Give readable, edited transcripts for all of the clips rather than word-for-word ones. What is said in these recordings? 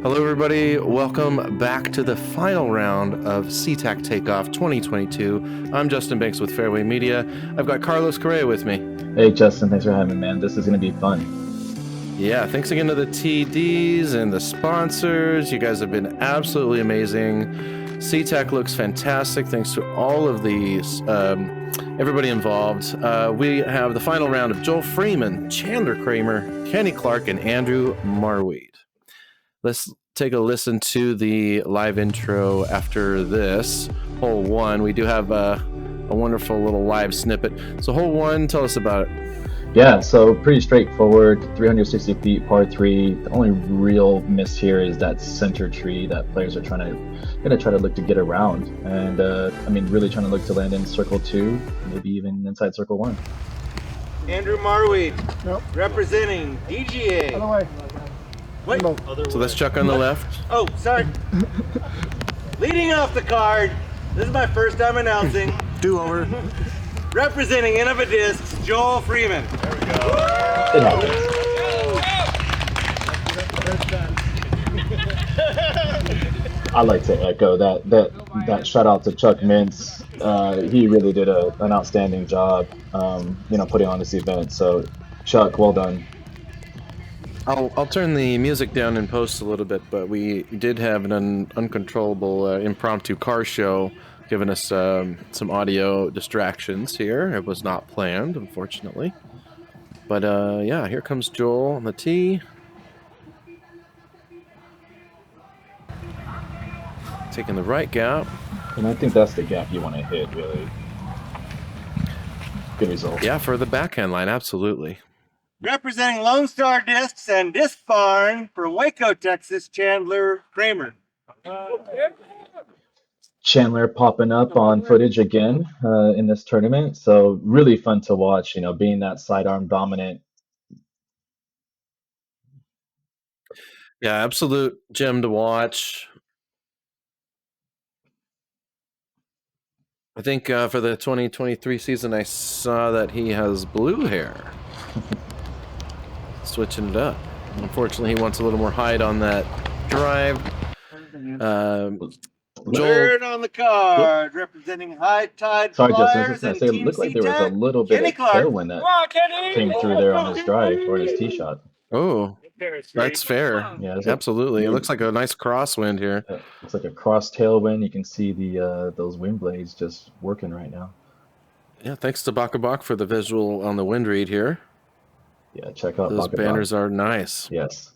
Hello, everybody. Welcome back to the final round of SeaTac Takeoff 2022. I'm Justin Banks with Fairway Media. I've got Carlos Correa with me. Hey, Justin. Thanks for having me, man. This is going to be fun. Yeah, thanks again to the TDs and the sponsors. You guys have been absolutely amazing. SeaTac looks fantastic. Thanks to all of these, everybody involved. We have the final round of Joel Freeman, Chandler Kramer, Kenny Clark, and Andrew Marwede. Let's take a listen to the live intro after this. Hole 1, we do have a wonderful little live snippet. So hole 1, tell us about it. Yeah, so pretty straightforward, 360 feet, par 3. The only real miss here is that center tree that players are gonna try to look to get around. And really trying to look to land in circle 2, maybe even inside circle 1. Andrew Marwede, representing PDGA. Other way. Wait. So that's Chuck on the left. Oh, sorry. Leading off the card, this is my first time announcing. Do over. Representing Innova Discs, Joel Freeman. It happens. I like to echo that shout out to Chuck Mintz. He really did an outstanding job, putting on this event. So, Chuck, well done. I'll turn the music down in post a little bit, but we did have an uncontrollable impromptu car show giving us some audio distractions here. It was not planned, unfortunately. But yeah, here comes Joel on the tee. Taking the right gap. And I think that's the gap you want to hit, really. Good result. Yeah, for the backhand line, absolutely. Representing Lone Star Discs and Disc Barn for Waco, Texas, Chandler Kramer. Chandler popping up on footage again in this tournament, so really fun to watch, being that sidearm dominant. Yeah, absolute gem to watch. I think for the 2023 season, I saw that he has blue hair. Switching it up. Unfortunately, he wants a little more height on that drive. Third on the card, representing High Tide Sorry, Justin, I Flyers was just and gonna say, it Team looked like there was a SeaTac, little bit Kenny of Clark. tailwind that came through there on his drive or his tee shot. Oh, that's fair. Yeah, Absolutely. It looks like a nice crosswind here. It's like a cross tailwind. You can see those wind blades just working right now. Yeah, thanks to Bakabak for the visual on the wind read here. Yeah, check out Those Bakabak. banners are nice. Yes.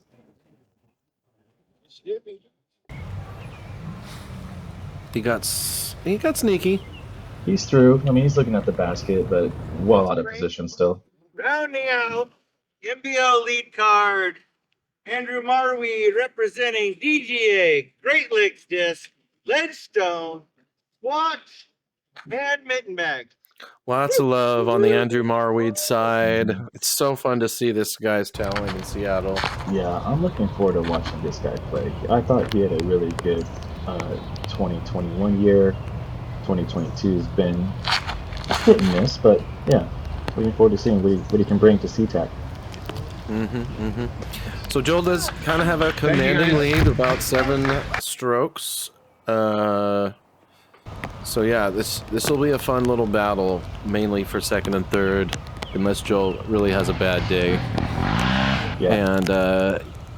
He got sneaky. He's through. I mean, he's looking at the basket, but well out of position still. Rounding out, MPO Lead card, Andrew Marwede representing DGA, Great Lakes Disc, Ledgestone, Watch, and Mitten Bag. Lots of love on the Andrew Marwede side. It's so fun to see this guy's talent in Seattle. Yeah, I'm looking forward to watching this guy play. I thought he had a really good 2021 year. 2022 has been a hit and miss, but yeah, looking forward to seeing what he can bring to SeaTac. So Joel does kind of have a commanding lead, about 7 strokes. So yeah, this will be a fun little battle, mainly for second and third, unless Joel really has a bad day. Yeah. And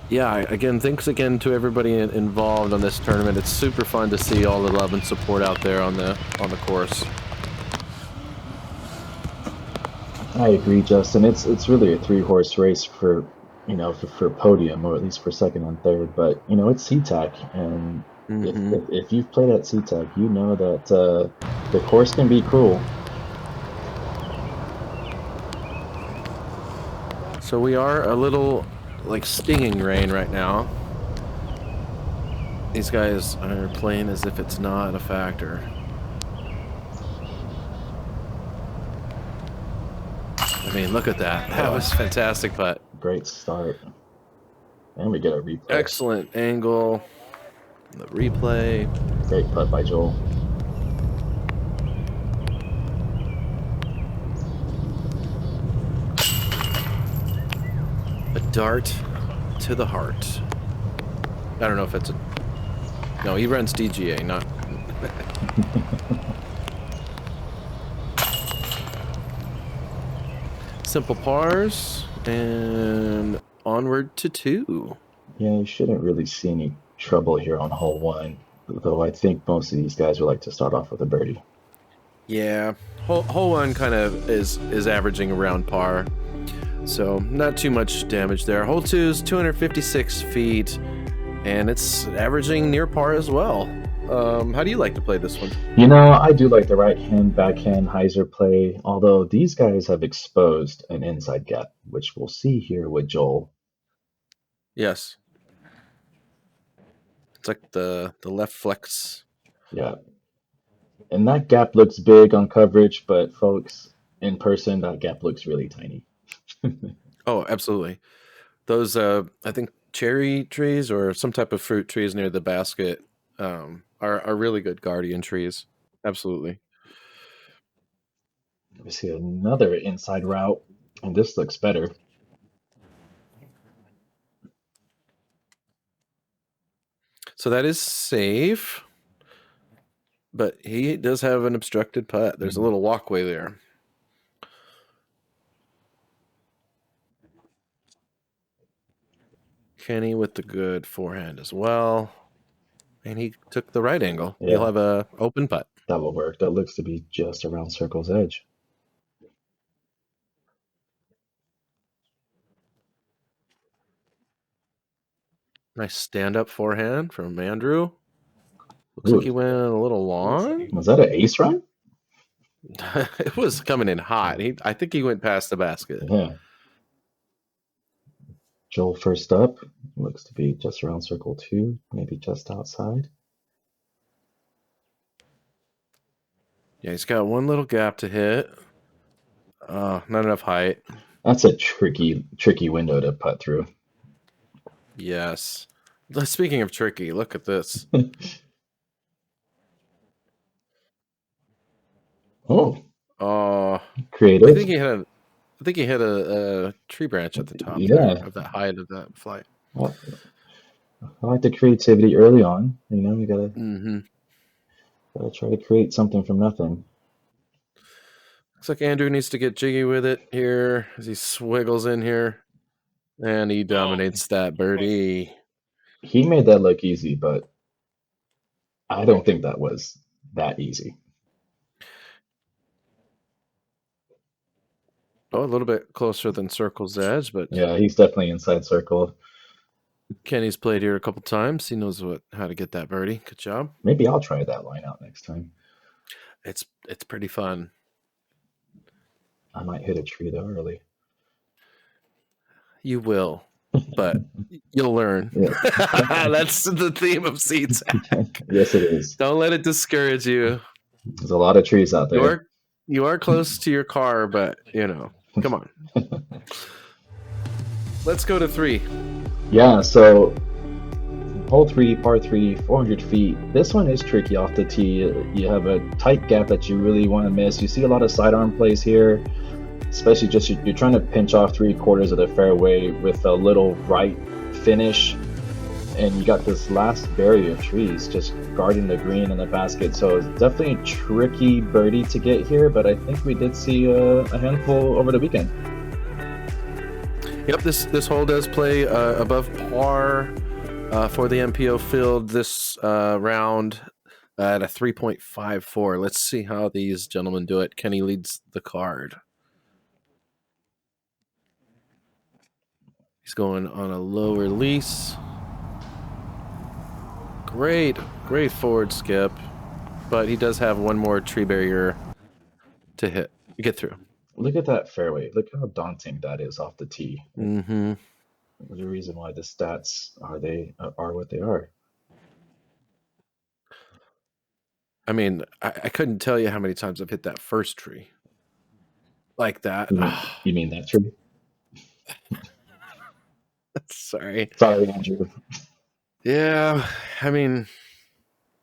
yeah, again, thanks again to everybody involved on this tournament. It's super fun to see all the love and support out there on the course. I agree, Justin. It's really a 3-horse race for podium, or at least for second and third. But it's SeaTac, and if you've played at SeaTac, you know that the course can be cruel. So we are a little like stinging rain right now. These guys are playing as if it's not a factor. I mean, look at that. That was fantastic putt. Great start. And we get a replay. Excellent angle. The replay. Great putt by Joel. A dart to the heart. I don't know if it's a... No, he runs DGA, not... Simple pars, and onward to 2. Yeah, you shouldn't really see any trouble here on hole 1, though I think most of these guys would like to start off with a birdie. Yeah, hole 1 kind of is averaging around par, so not too much damage there. Hole 2 is 256 feet, and it's averaging near par as well. How do you like to play this one? You know, I do like the right-hand, backhand hyzer play, although these guys have exposed an inside gap, which we'll see here with Joel. Yes. It's like the left flex. Yeah. And that gap looks big on coverage, but folks, in person, that gap looks really tiny. Oh, absolutely. Those, I think, cherry trees or some type of fruit trees near the basket are really good guardian trees. Absolutely. We see another inside route, and this looks better. So that is safe, but he does have an obstructed putt. There's a little walkway there. Kenny with the good forehand as well. And he took the right angle. Yeah. He'll have a open putt. That will work. That looks to be just around circle's edge. Nice stand-up forehand from Andrew. Looks Ooh. like he went a little long. Was that an ace run? It was coming in hot. I think he went past the basket. Yeah. Joel first up. Looks to be just around circle 2, maybe just outside. Yeah, he's got one little gap to hit. Not enough height. That's a tricky window to putt through. Yes. Speaking of tricky, look at this. Oh, creative. I think he hit a tree branch at the top there of that height of that flight. Well, I like the creativity early on. You know, you gotta try to create something from nothing. Looks like Andrew needs to get jiggy with it here as he swiggles in here. And he dominates that birdie. He made that look easy, but I don't think that was that easy. Oh, a little bit closer than circle's edge, but yeah, he's definitely inside circle. Kenny's played here a couple times. He knows how to get that birdie. Good job. Maybe I'll try that line out next time. It's pretty fun. I might hit a tree though early. You will, but you'll learn. That's the theme of SeaTac. Yes, it is. Don't let it discourage you. There's a lot of trees out there. You are close to your car, but come on. Let's go to 3. Yeah, so hole 3, par 3, 400 feet. This one is tricky off the tee. You have a tight gap that you really want to miss. You see a lot of sidearm plays here, especially just you're trying to pinch off 3/4 of the fairway with a little right finish, and you got this last barrier of trees just guarding the green and the basket. So it's definitely a tricky birdie to get here, but I think we did see a handful over the weekend. Yep, this hole does play above par for the MPO field this round at a 3.54. Let's see how these gentlemen do it. Kenny leads the card. He's going on a low release. Great forward skip, but he does have one more tree barrier to get through. Look at that fairway. Look how daunting that is off the tee. Mm-hmm. There's a reason why the stats are what they are. I mean, I couldn't tell you how many times I've hit that first tree like that. You mean that tree? Sorry, Andrew. Yeah, I mean,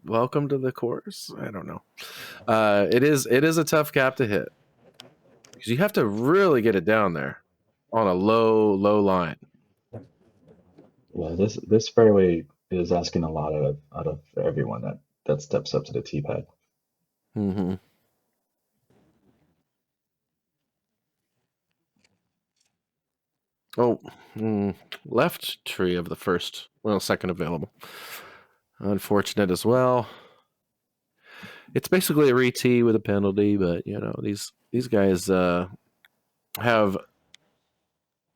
welcome to the course. I don't know. It is a tough gap to hit because you have to really get it down there on a low line. Yeah, this fairway is asking a lot out of everyone that steps up to the tee pad. Mm-hmm. Oh, left tree of the first, second available. Unfortunate as well. It's basically a re-tee with a penalty, but these guys have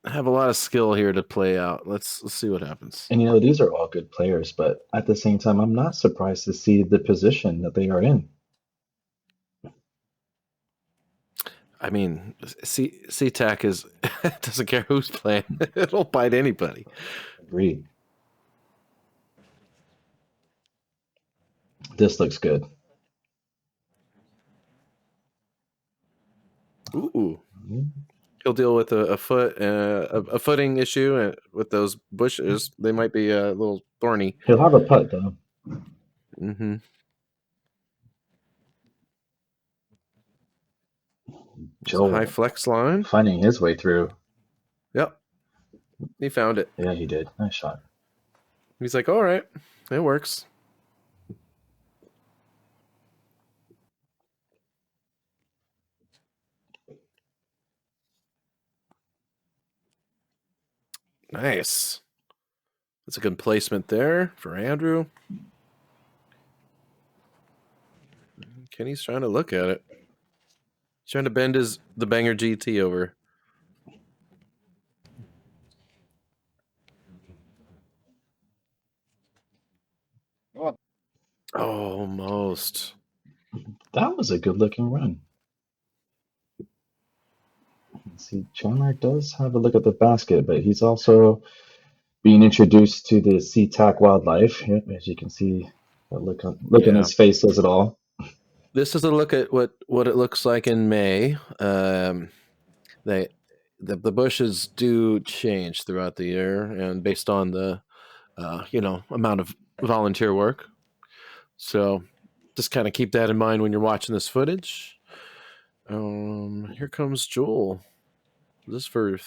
a lot of skill here to play out. Let's see what happens. And these are all good players, but at the same time, I'm not surprised to see the position that they are in. I mean, SeaTac is doesn't care who's playing; it'll bite anybody. Agreed. This looks good. Ooh. He'll deal with a footing issue with those bushes. They might be a little thorny. He'll have a putt though. Mm-hmm. Joel, high flex line, finding his way through. Yep, he found it. Yeah, he did. Nice shot. He's like, all right, it works. Nice. That's a good placement there for Andrew. Kenny's trying to look at it. He's trying to bend the Banger GT over. Almost. That was a good looking run. See, Chandler does have a look at the basket, but he's also being introduced to the SeaTac wildlife. Yep, as you can see, that look on his face says it all. This is a look at what it looks like in May. The bushes do change throughout the year, and based on the amount of volunteer work. So just kind of keep that in mind when you're watching this footage. Here comes Joel. Is this for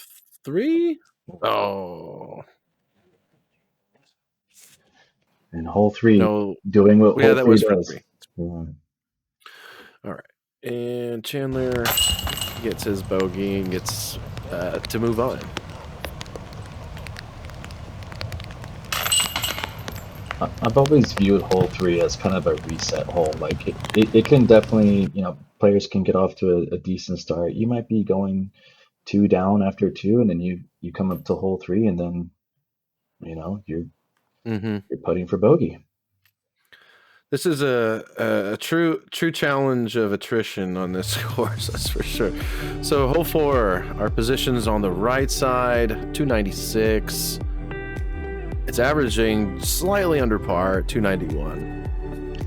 3? Oh. And hole 3, No, doing what hole 3 does. 3. Yeah. All right. And Chandler gets his bogey and gets to move on. I've always viewed hole 3 as kind of a reset hole. Like it can definitely, players can get off to a decent start. You might be going 2 down after 2, and then you come up to hole 3, and then you're putting for bogey. This is a true challenge of attrition on this course, that's for sure. So hole 4, our position's on the right side, 296. It's averaging slightly under par, 291.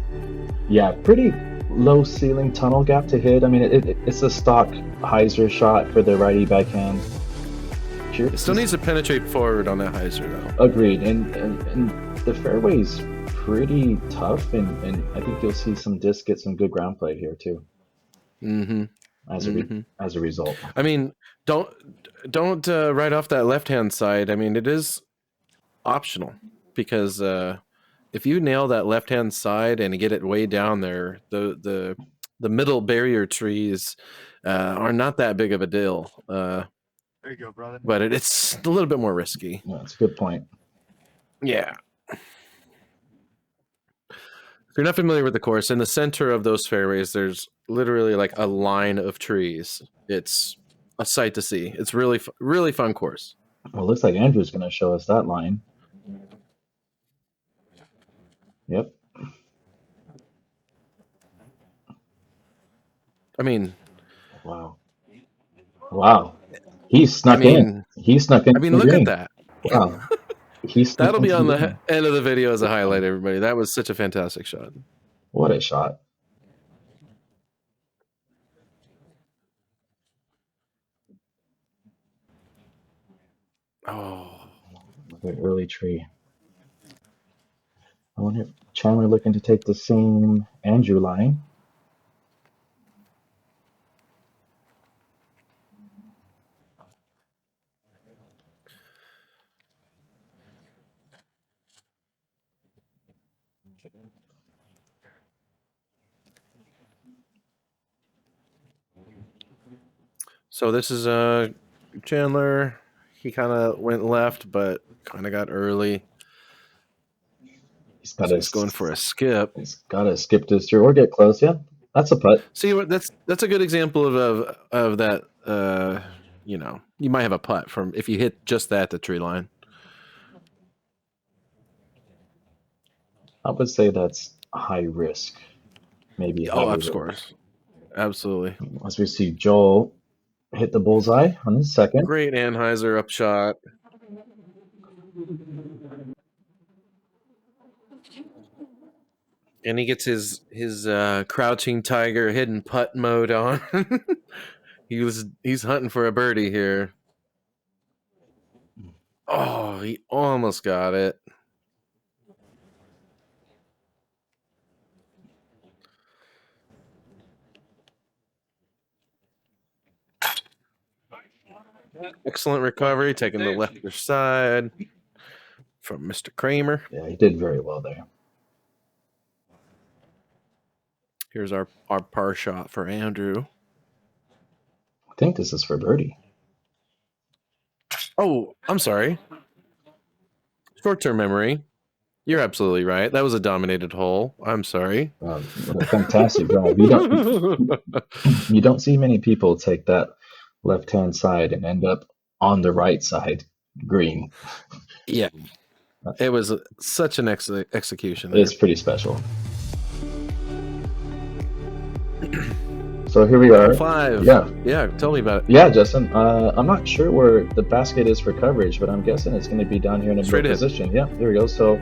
Yeah, pretty low ceiling tunnel gap to hit. I mean, it's a stock hyzer shot for the righty backhand. It still needs to penetrate forward on that hyzer, though. Agreed, and the fairway's pretty tough, and I think you'll see some discs get some good ground play here too. As a result. I mean, don't write off that left-hand side. I mean, it is optional, because if you nail that left-hand side and get it way down there, the middle barrier trees are not that big of a deal. There you go, brother. But it's a little bit more risky. Yeah, that's a good point. Yeah. If you're not familiar with the course, in the center of those fairways, there's literally like a line of trees. It's a sight to see. It's really fun course. Well, it looks like Andrew's going to show us that line. Yep. I mean, wow. He snuck in. He snuck in. I mean, look at that. Wow. That'll be on the end of the video as a highlight, everybody. That was such a fantastic shot. What a shot. Oh. Another early tree. I wonder if Chandler looking to take the same Andrew line. So this is Chandler. He kind of went left, but kind of got early. He's got So he's going for a skip. He's got to skip this through or get close. Yeah, that's a putt. See, that's a good example of that. You know, you might have a putt from if you hit just that the tree line. I would say that's high risk. Maybe. Oh, of course, absolutely. As we see Joel hit the bullseye on his second. Great Anheuser upshot. And he gets his crouching tiger hidden putt mode on. he's hunting for a birdie here. Oh, he almost got it. Excellent recovery, taking the left side from Mr. Kramer. Yeah, he did very well there. Here's our par shot for Andrew. I think this is for birdie. Oh, I'm sorry. Short-term memory. You're absolutely right. That was a dominated hole. I'm sorry. What a fantastic drive. You don't see many people take that left-hand side and end up on the right side green. Yeah. It was such an execution. It's pretty special. So here we are. 5. Yeah. Tell me about it. Yeah, Justin. I'm not sure where the basket is for coverage, but I'm guessing it's going to be down here in a middle position. Yeah, there we go. So,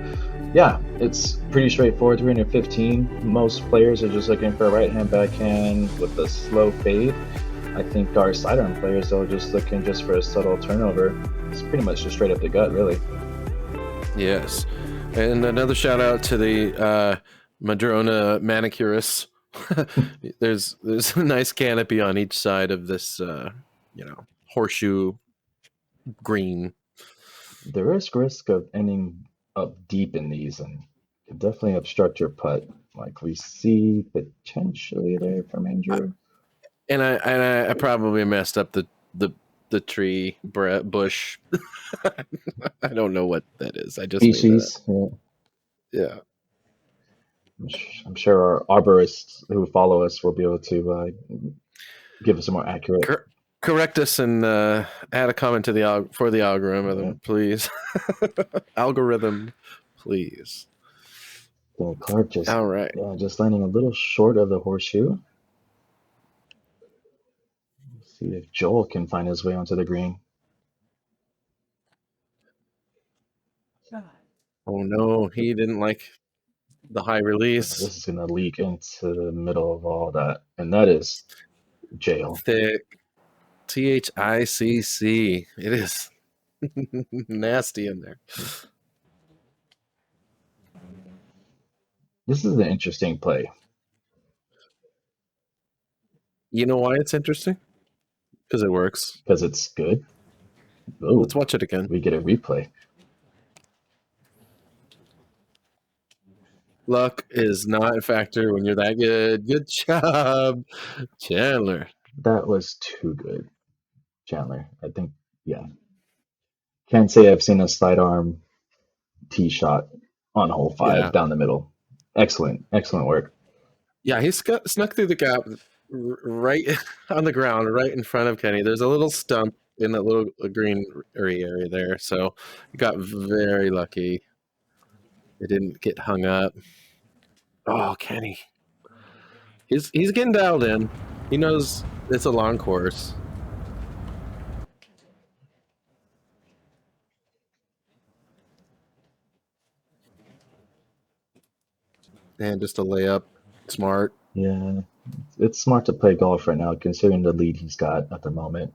yeah, it's pretty straightforward. 315. Most players are just looking for a right-hand backhand with a slow fade. I think our sidearm players are just looking for a subtle turnover. It's pretty much just straight up the gut, really. Yes, and another shout out to the Madrona manicurists. there's a nice canopy on each side of this horseshoe green. There is risk of ending up deep in these and could definitely obstruct your putt, like we see potentially there from Andrew. And I probably messed up the tree bush. I don't know what that is. I just species. Yeah. I'm sure our arborists who follow us will be able to give us a more accurate. Correct us and add a comment to the algorithm, please. Algorithm, please. Yeah, Clark just all right. Just landing a little short of the horseshoe. Let's see if Joel can find his way onto the green. Oh no, he didn't like the high release. This is going to leak into the middle of all that, and that is jail. Thick. THICC. It is nasty in there. This is an interesting play. You know why it's interesting? Because it works. Because it's good. Ooh, let's watch it again. We get a replay. Luck is not a factor when you're that good. Good job, Chandler. That was too good, Chandler. I think, can't say I've seen a sidearm tee shot on hole 5 down the middle. Excellent work. Yeah, he snuck through the gap right on the ground, right in front of Kenny. There's a little stump in that little green area there, so he got very lucky. It didn't get hung up. Oh, Kenny. He's getting dialed in. He knows it's a long course. And just a layup. Smart. Yeah. It's smart to play golf right now, considering the lead he's got at the moment.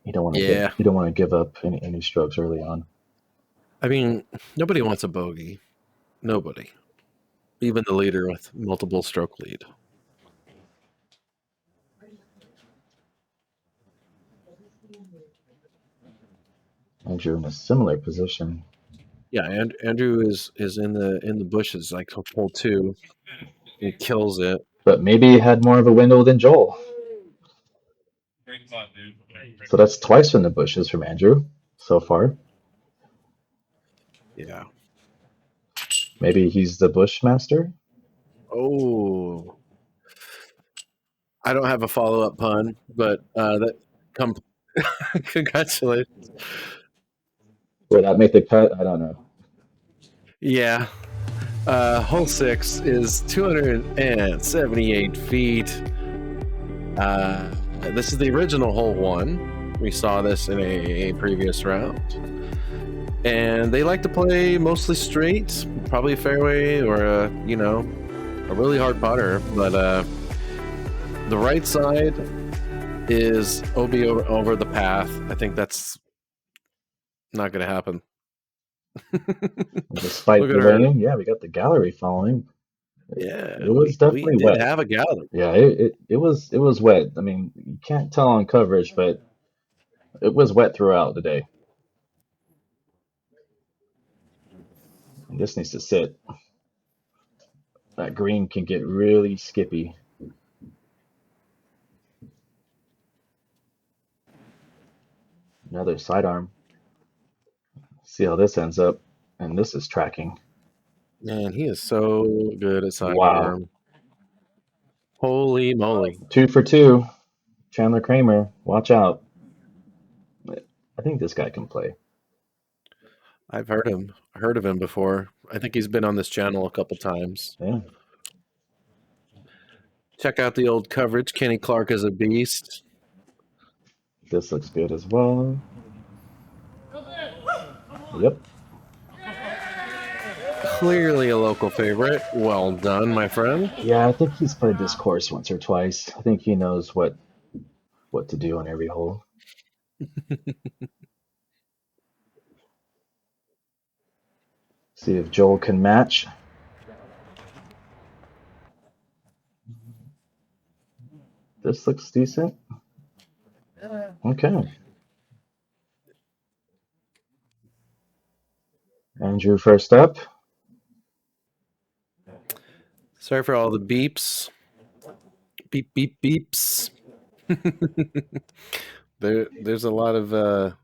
You don't want to give up any strokes early on. I mean, nobody wants a bogey. Nobody. Even the leader with multiple stroke lead. Andrew in a similar position. Yeah, and Andrew is in the bushes like hole 2. He kills it. But maybe he had more of a window than Joel. So that's twice from the bushes from Andrew so far. Yeah. Maybe he's the Bushmaster. Oh, I don't have a follow-up pun, but that come. Congratulations. Will that make the cut? I don't know. Yeah. Hole 6 is 278 feet. This is the original hole 1. We saw this in a previous round. And they like to play mostly straight, probably a fairway or a really hard putter. But the right side is OB over the path. I think that's not going to happen. Despite the rain, yeah, we got the gallery following. Yeah, it was definitely we wet. did have a gallery. Yeah, it was wet. I mean, you can't tell on coverage, but it was wet throughout the day. And this needs to sit. That green can get really skippy. Another sidearm. See how this ends up. And this is tracking. Man, he is so good at sidearm. Wow. Holy moly. 2 for 2. Chandler Kramer, watch out. I think this guy can play. I've heard of him before. I think he's been on this channel a couple times. Yeah. Check out the old coverage. Kenny Clark is a beast. This looks good as well. Yep. Clearly a local favorite. Well done, my friend. Yeah, I think he's played this course once or twice. I think he knows what to do on every hole. See if Joel can match. This looks decent. Okay. Andrew first up. Sorry for all the beeps. Beep, beep, beeps. There's a lot of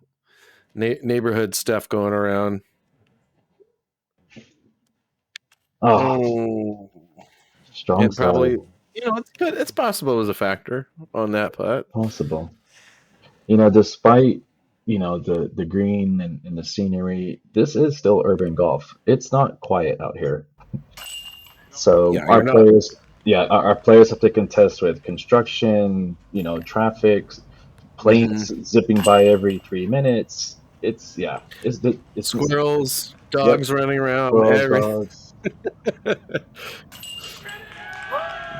neighborhood stuff going around. Oh. Strong side. Probably, it's good. It's possible as a factor on that putt. Possible. Despite the green and the scenery, this is still urban golf. It's not quiet out here. So our players have to contest with construction, traffic, planes zipping by every 3 minutes. It's squirrels, dogs running around. Dogs.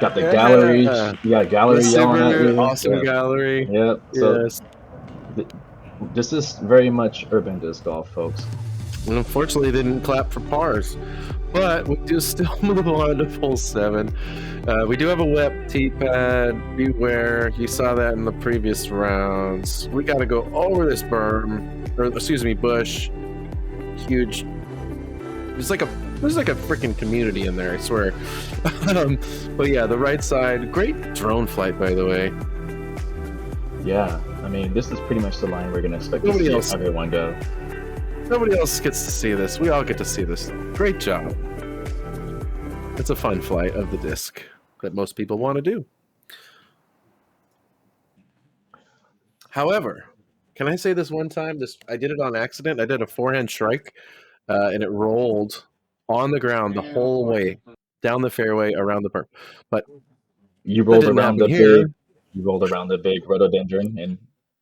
Got the gallery. You got a gallery yelling at you. Awesome gallery. Yep. So this is very much urban disc golf, folks. And unfortunately, didn't clap for pars, but we do still move on to hole 7. We do have a wet tee pad. Beware. You saw that in the previous rounds. We got to go over this bush. Huge. There's like a freaking community in there, I swear. But yeah, the right side, great drone flight, by the way. Yeah, I mean, this is pretty much the line we're gonna expect to see everyone go. Nobody else gets to see this. We all get to see this. Great job. It's a fun flight of the disc that most people want to do. However, can I say this one time? I did it on accident. I did a forehand strike. And it rolled on the ground the whole way down the fairway around the berm. But you rolled around the big rhododendron, and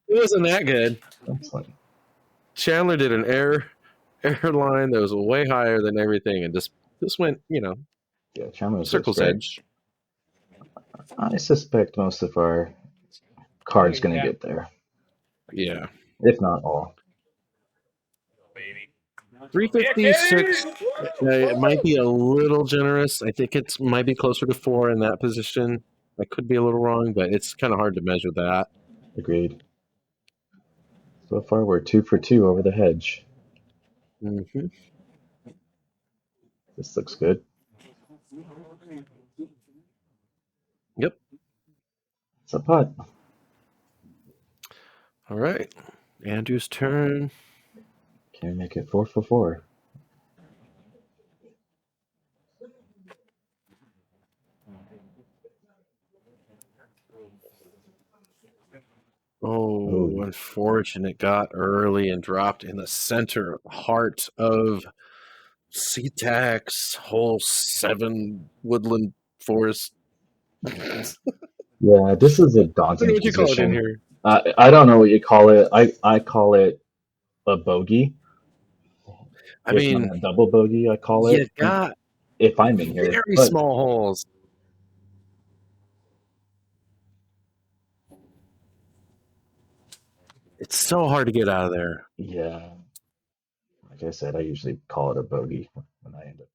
it wasn't that good. Excellent. Chandler did an airline that was way higher than everything, and just went, Chandler circle's edge. I suspect most of our cards going to get there. Yeah, if not all. 356. It might be a little generous. I think it might be closer to 4 in that position. I could be a little wrong, but it's kind of hard to measure that. Agreed. So far, we're 2 for 2 over the hedge. Mm-hmm. This looks good. Yep. It's a putt. All right. Andrew's turn. Can we make it 4 for 4? Oh, Ooh. unfortunate. Got early and dropped in the center heart of SeaTac's hole 7 woodland forest. Yeah, this is a I don't know daunting what you call it in position. here. I don't know what you call it. I call it a bogey. I If not mean, a double bogey, I call you it. got If I'm in here. very But small holes. It's so hard to get out of there. yeah, like I said, I usually call it a bogey when I end up.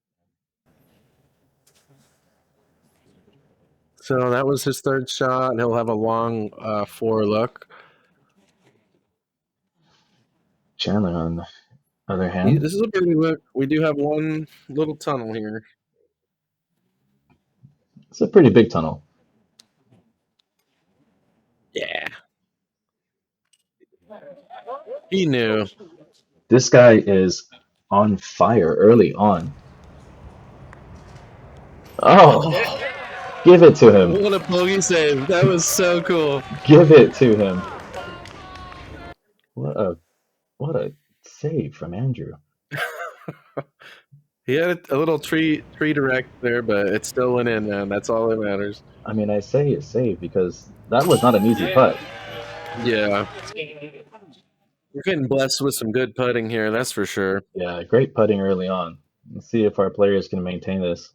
So that was his third shot. He'll have a long 4 look. Chandler, on the other hand, This is a birdie look. We do have one little tunnel here. it's a pretty big tunnel. Yeah. He knew. This guy is on fire early on. Oh, give it to him. What a bogey save. That was so cool. Give it to him. What a save from Andrew. He had a little tree direct there, but it still went in, man. That's all that matters. I mean, I say it's save because that was not an easy putt. Yeah. We're getting blessed with some good putting here, that's for sure. Yeah, great putting early on. Let's see if our players can maintain this.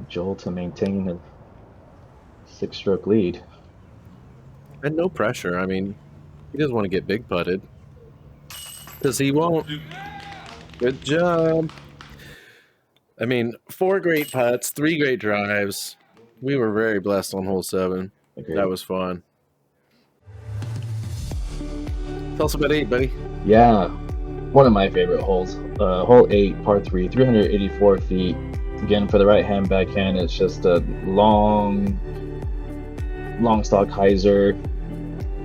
Joel to maintain a 6-stroke lead. And no pressure. I mean, he doesn't want to get big putted. Because he won't. Good job. I mean, 4 great putts, 3 great drives. We were very blessed on hole 7. Agreed. That was fun. Tell us about 8, buddy. Yeah, one of my favorite holes. Hole 8, par 3, 384 feet. Again, for the right-hand backhand, it's just a long stock hyzer,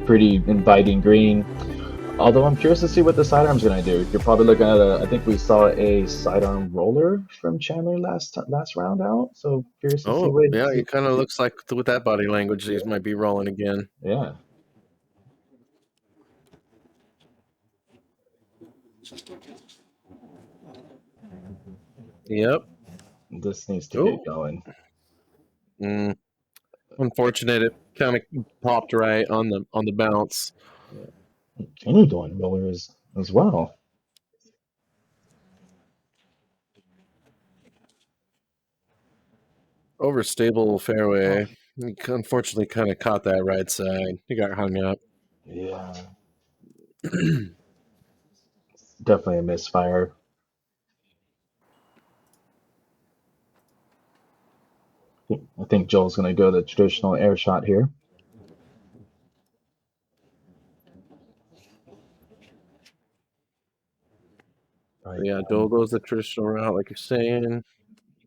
pretty inviting green. Although I'm curious to see what the sidearm's going to do. You're probably looking at I think we saw a sidearm roller from Chandler last round out. So curious to see what. Yeah, it kind of looks like with that body language, these might be rolling again. Yeah. Yep. This needs to get going. Unfortunate, it kind of popped right on the bounce. Yeah. Kenny going rollers as well. Overstable fairway. He unfortunately kind of caught that right side. He got hung up. Yeah. Definitely a misfire. I think Joel's going to go the traditional air shot here. Right. Yeah, Joel goes the traditional route, like you're saying.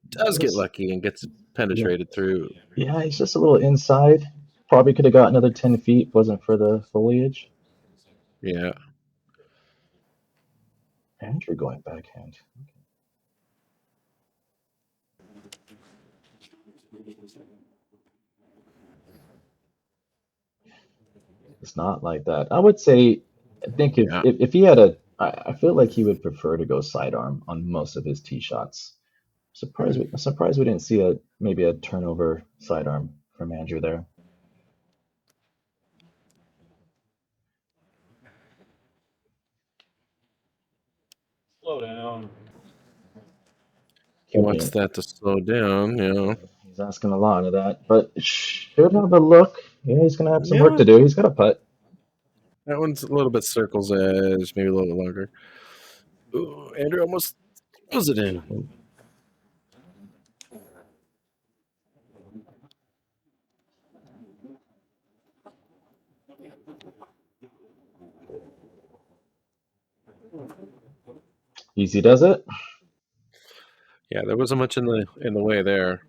Does get lucky and gets penetrated through. Yeah, he's just a little inside. Probably could have got another 10 feet, wasn't for the foliage. Yeah. Andrew going backhand. It's not like that. I would say, I think if he had I feel like he would prefer to go sidearm on most of his tee shots. Surprised we didn't see maybe a turnover sidearm from Andrew there. Slow down. He wants that to slow down, He's asking a lot of that, but should have a look. Yeah, he's gonna have some work to do. He's got a putt. That one's a little bit circle's edge, maybe a little bit longer. Ooh, Andrew almost was it in. Easy does it. Yeah, there wasn't much in the way there.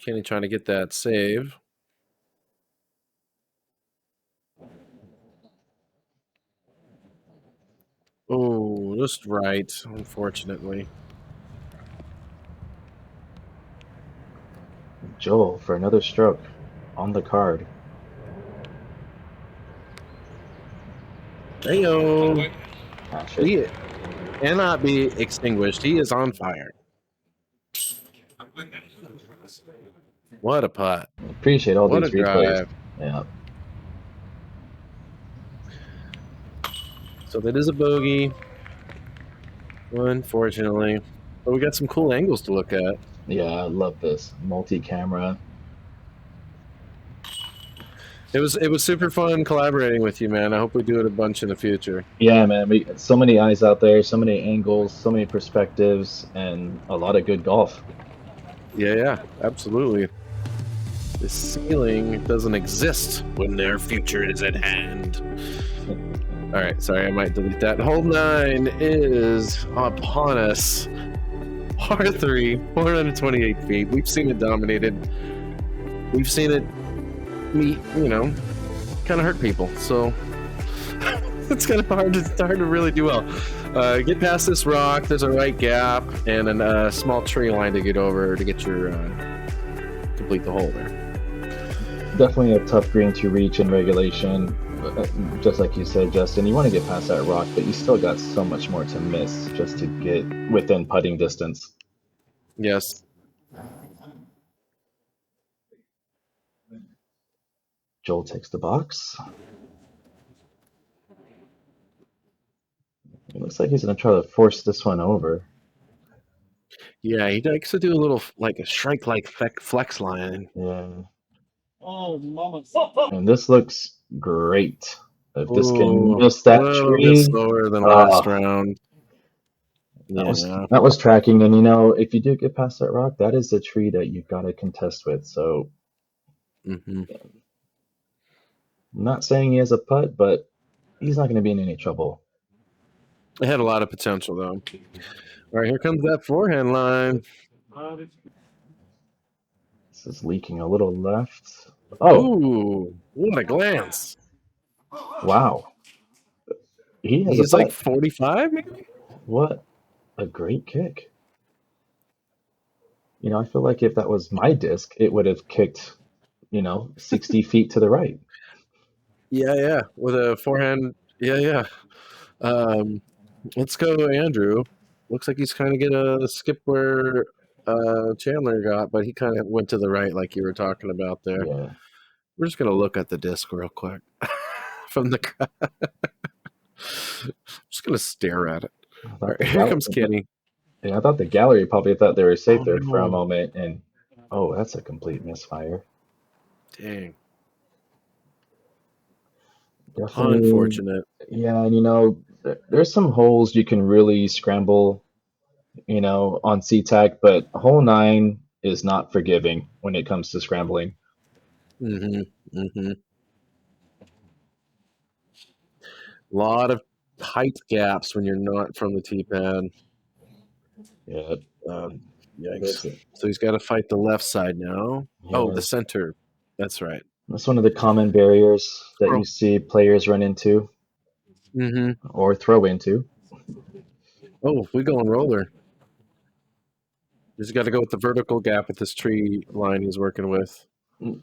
Kenny trying to get that save. Oh, just right, unfortunately. Joel for another stroke on the card. Heyo. Cash it. He cannot be extinguished. He is on fire. What a putt. Appreciate all What these a replays. drive. Yeah. So that is a bogey, unfortunately. But we got some cool angles to look at. Yeah, I love this multi-camera. It was super fun collaborating with you, man. I hope we do it a bunch in the future. Yeah, man. We so many eyes out there, so many angles, so many perspectives, and a lot of good golf. Yeah, absolutely. The ceiling doesn't exist when their future is at hand. All right, sorry, I might delete that. Hole 9 is upon us. Par 3, 428 feet. We've seen it dominated. We've seen it kind of hurt people. So it's kind of hard to really do well. Get past this rock. There's a right gap and a small tree line to get over to get your complete the hole there. Definitely a tough green to reach in regulation. Just like you said, Justin, you want to get past that rock, but you still got so much more to miss just to get within putting distance. Yes. Joel takes the box. It looks like he's going to try to force this one over. Yeah, he likes to do a little like a shrike-like flex line. Yeah. Oh, mama. And this looks great. If this can miss that a little tree, bit slower than last round. That was tracking, and if you do get past that rock, that is a tree that you've got to contest with. So, I'm not saying he has a putt, but he's not going to be in any trouble. It had a lot of potential, though. All right, here comes that forehand line. This is leaking a little left. Oh, ooh, what a glance! Wow, He's like 45, maybe. What a great kick! I feel like if that was my disc, it would have kicked, 60 feet to the right. Yeah, with a forehand. Yeah. Let's go, Andrew. Looks like he's kind of gonna skip where Chandler got, but he kind of went to the right, like you were talking about there. Yeah. We're just gonna look at the disc real quick from the crowd. Just gonna stare at it. All right, here comes Kenny. Yeah, I thought the gallery probably thought they were safe there for a moment, and that's a complete misfire. Dang. Definitely unfortunate. Yeah, and there's some holes you can really scramble, on SeaTac, but hole 9 is not forgiving when it comes to scrambling. A lot of tight gaps when you're not from the tee pad. Yeah. Yikes. So he's got to fight the left side now. Yeah. Oh, the center. That's right. That's one of the common barriers that you see players run into or throw into. Oh, we going roller. Just got to go with the vertical gap with this tree line he's working with.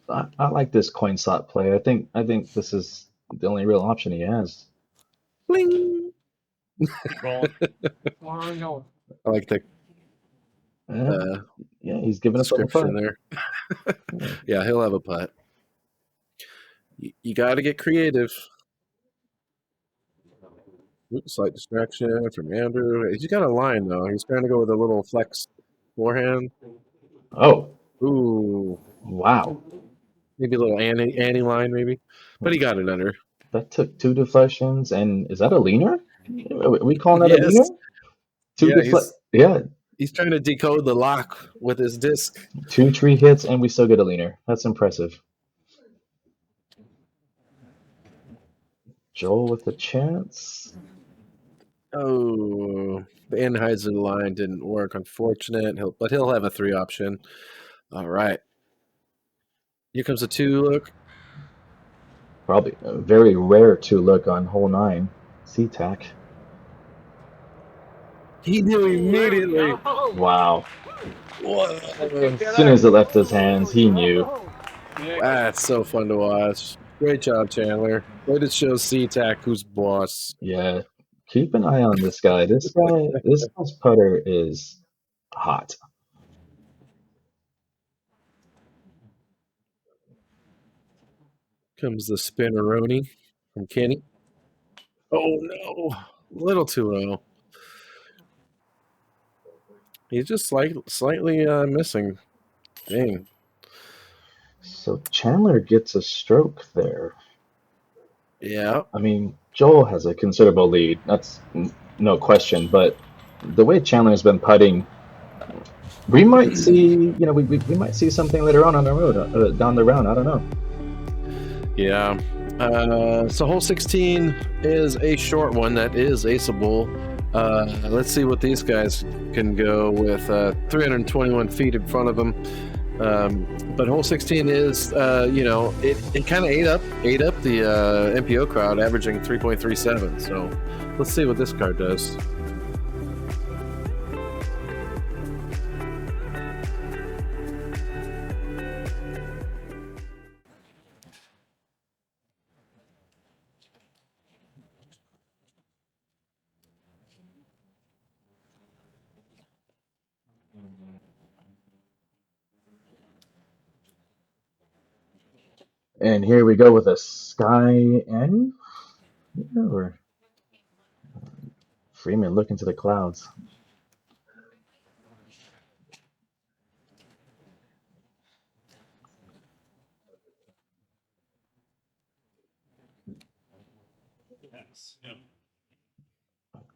I like this coin slot play. I think this is the only real option he has. Bling. I like the he's giving us a putt there. Yeah, he'll have a putt. You got to get creative. Oops, slight distraction from Andrew. He's got a line though. He's trying to go with a little flex forehand. Oh. Ooh. Wow. Maybe a little Annie line, maybe. But he got it under. That took 2 deflections, and is that a leaner? Are we calling that a leaner? He's trying to decode the lock with his disc. 2 tree hits, and we still get a leaner. That's impressive. Joel with a chance. Oh, the Anheuser line didn't work. Unfortunate. But he'll have a 3 option. All right. Here comes a 2 look. Probably a very rare 2 look on hole 9. SeaTac. He knew immediately. Wow. Whoa. As soon as it left his hands, he knew. That's so fun to watch. Great job, Chandler. Way to show SeaTac who's boss. Yeah. Keep an eye on this guy. This guy's putter is hot. Comes the spinneroni from Kenny. Oh no, a little too low. He's just slightly missing. Dang. So Chandler gets a stroke there. Yeah. I mean, Joel has a considerable lead. That's no question. But the way Chandler's been putting, we might see, we might see something later on the road, down the round. I don't know. Yeah. So hole 16 is a short one that is aceable. Let's see what these guys can go with 321 feet in front of them. But hole 16 is, it kind of ate up the MPO crowd, averaging 3.37. So let's see what this card does. And here we go with a Sky N. Or Freeman looking to the clouds.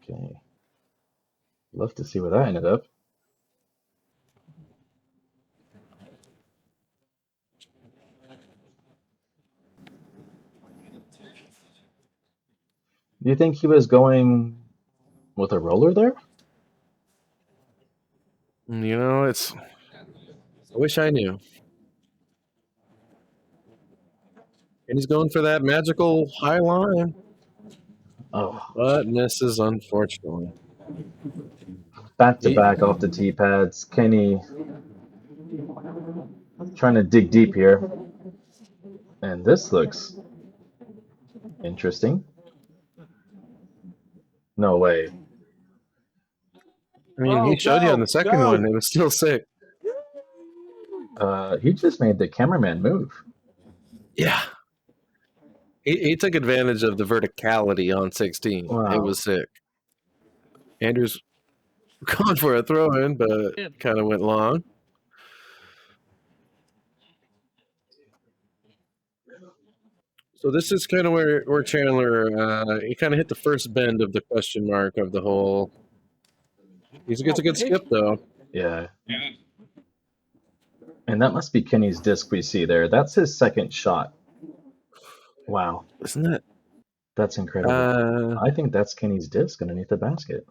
Okay. Love to see where that ended up. Do you think he was going with a roller there? I wish I knew. And he's going for that magical high line. Oh. But misses, unfortunately. Back to back off the tee pads. Kenny trying to dig deep here. And this looks interesting. No way. I mean, he showed you on the second one. It was still sick. He just made the cameraman move. Yeah. He took advantage of the verticality on 16. Wow. It was sick. Andrew's going for a throw-in, but kind of went long. So this is kind of where Chandler, he kind of hit the first bend of the question mark of the hole. He gets a good skip, though. Yeah. And that must be Kenny's disc we see there. That's his second shot. Wow. Isn't it? That's incredible. I think that's Kenny's disc underneath the basket.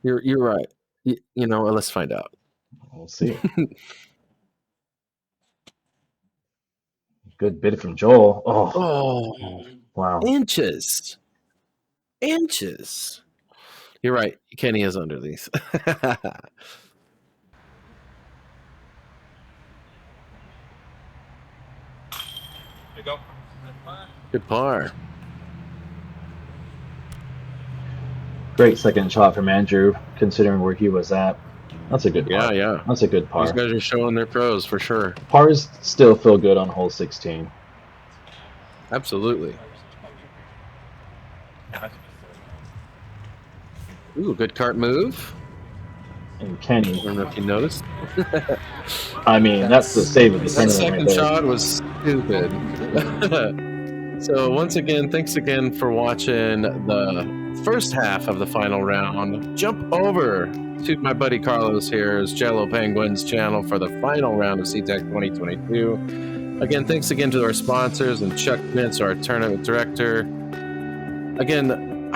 You're right. Let's find out. We'll see. Good bid from Joel. Oh. Wow. Inches. You're right. Kenny is under these. Good par. Great second shot from Andrew, considering where he was at. That's a good par. Yeah. That's a good par. These guys are showing their pros for sure. Pars still feel good on hole 16. Absolutely. Ooh, good cart move. And Kenny. I don't know if you noticed. I mean, that's the save of the That tournament second right shot was stupid. So once again, thanks again for watching the first half of the final round. Jump over to my buddy Carlos here's Jello Penguin's channel for the final round of SeaTac 2022. Again, thanks again to our sponsors and Chuck Mintz, our tournament director. Again,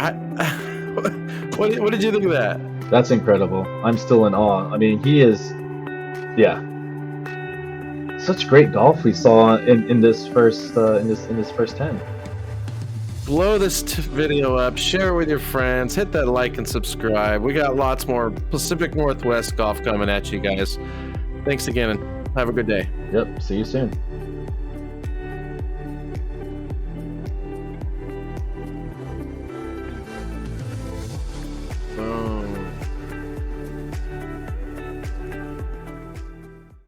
what did you think of that? That's incredible. I'm still in awe. I mean, he is, yeah, such great golf we saw in this first 10. Blow this video up, share it with your friends, hit that like and subscribe. We got lots more Pacific Northwest golf coming at you guys. Thanks again, and have a good day. Yep. See you soon.